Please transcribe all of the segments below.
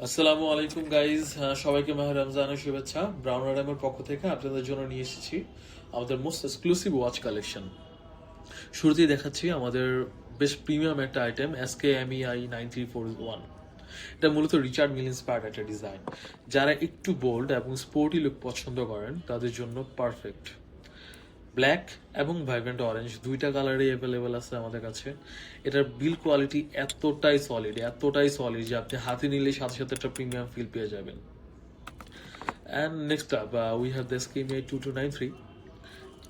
আসসালামু আলাইকুম গাইজ, সবাইকে মাহে রমজানের শুভেচ্ছা। ব্রাউন আরামের পক্ষ থেকে আপনাদের জন্য নিয়ে এসেছি আমাদের মোস্ট এক্সক্লুসিভ ওয়াচ কালেকশন। শুরুতেই দেখাচ্ছি আমাদের বেশ প্রিমিয়াম একটা আইটেম SKMEI 9341। এটা মূলত রিচার্ড মিল ইন্সপায়ার্ড একটা ডিজাইন। যারা একটু বোল্ড এবং স্পোর্টি লুক পছন্দ করেন তাদের জন্য পারফেক্ট। ব্ল্যাক এবং ভাইব্রেন্ট অরেঞ্জ দুইটা কালারই অ্যাভেলেবেল আছে আমাদের কাছে। এটার বিল কোয়ালিটি এতটাই সলিড যে আপনি হাতে নিলে সাথে সাথে একটা প্রিমিয়াম ফিল পেয়ে যাবেন। And next up we have the SKMEI 2293।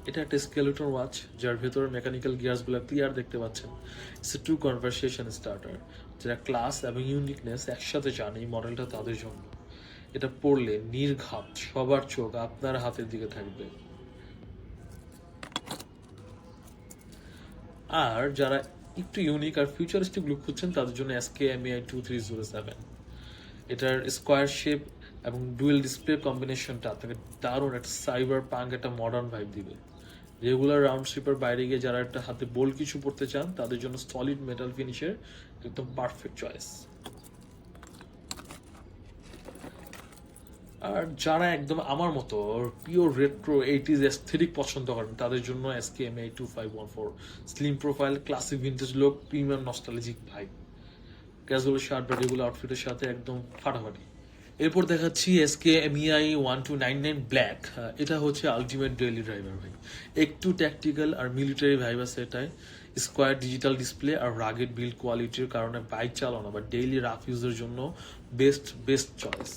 এটা একটা স্কেলেটন ওয়াচ যার ভেতরে মেকানিক্যাল গিয়ার্সগুলো ক্লিয়ার দেখতে পাচ্ছেন। It's a to conversation starter. যারা ক্লাস এবং ইউনিকনেস একসাথে চান এই মডেলটা তাদের জন্য। এটা পড়লে নির্ঘাত সবার চোখ আপনার হাতের দিকে থাকবে। আর যারা একটু ইউনিক আর ফিউচারিস্টিক লুক খুঁজছেন তাদের জন্য SKMEI 2307। এটার স্কোয়ার শেপ এবং ডুয়েল ডিসপ্লে কম্বিনেশনটা আপনাকে দারুণ একটা সাইবার পাঙ্ক একটা মডার্ন ভাইব দিবে। রেগুলার রাউন্ড স্লিপার বাইরে গিয়ে যারা একটা হাতে বোল্ড কিছু পড়তে চান তাদের জন্য সলিড মেটাল ফিনিশের একদম পারফেক্ট চয়েস। আর যারা একদম আমার মতো পিওর রেট্রো 80s এস্থেটিক পছন্দ করেন তাদের জন্য SKMEI 2514। Slim profile, classic vintage look, premium nostalgic vibe. Casual shirt বা রেগুলার আউটফিটের সাথে একদম ফাটাফাটি। এরপর দেখাচ্ছি SKMEI 1299 ব্ল্যাক। এটা হচ্ছে আলটিমেট ডেইলি ড্রাইভার ভাই। একটু ট্যাকটিক্যাল আর মিলিটারি ভাইব আছে এটায়। স্কোয়ার ডিজিটাল ডিসপ্লে আর রাগেড বিল্ড কোয়ালিটির কারণে বাইক চালানো বা ডেইলি রাফ ইউজের জন্য বেস্ট চয়েস।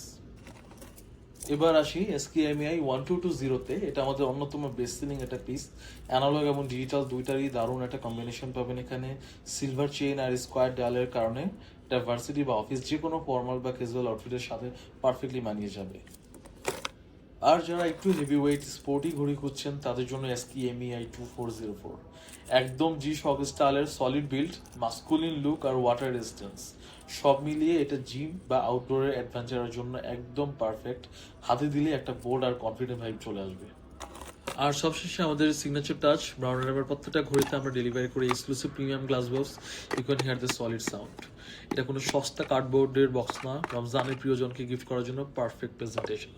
এবার আসি SKMEI 1220-তে। এটা আমাদের অন্যতম বেস্ট সেলিং একটা পিস। অ্যানালগ এবং ডিজিটাল দুইটারই দারুণ একটা কম্বিনেশন পাবেন এখানে। সিলভার চেইন আর স্কোয়ার ডায়ালের কারণে এটা ভার্সিটি বা অফিস যে কোনো ফর্মাল বা ক্যাজুয়াল আউটফিটের সাথে পারফেক্টলি মানিয়ে যাবে। আর যারা একটু হেভি ওয়েট স্পোর্টি ঘড়ি খুঁজছেন তাদের জন্য SKMEI 2404। একদম জি শক স্টাইলের সলিড বিল্ড, মাস্কুলিন লুক আর ওয়াটার রেজিস্ট্যান্স সব মিলিয়ে এটা জিম বা আউটডোরের অ্যাডভেঞ্চারের জন্য একদম পারফেক্ট। হাতে দিলে একটা বোল্ড আর কনফিডেন্ট ভাইব চলে আসবে। আর সবশেষে আমাদের সিগনেচার টাচ ব্রাউন র্যামের প্রত্যেকটা ঘড়িতে আমরা ডেলিভারি করি exclusive premium glass box. You can hear the solid sound. এটা কোনো সস্তা কার্ডবোর্ডের বক্স না, রমজানের প্রিয়জনকে গিফট করার জন্য পারফেক্ট প্রেজেন্টেশন।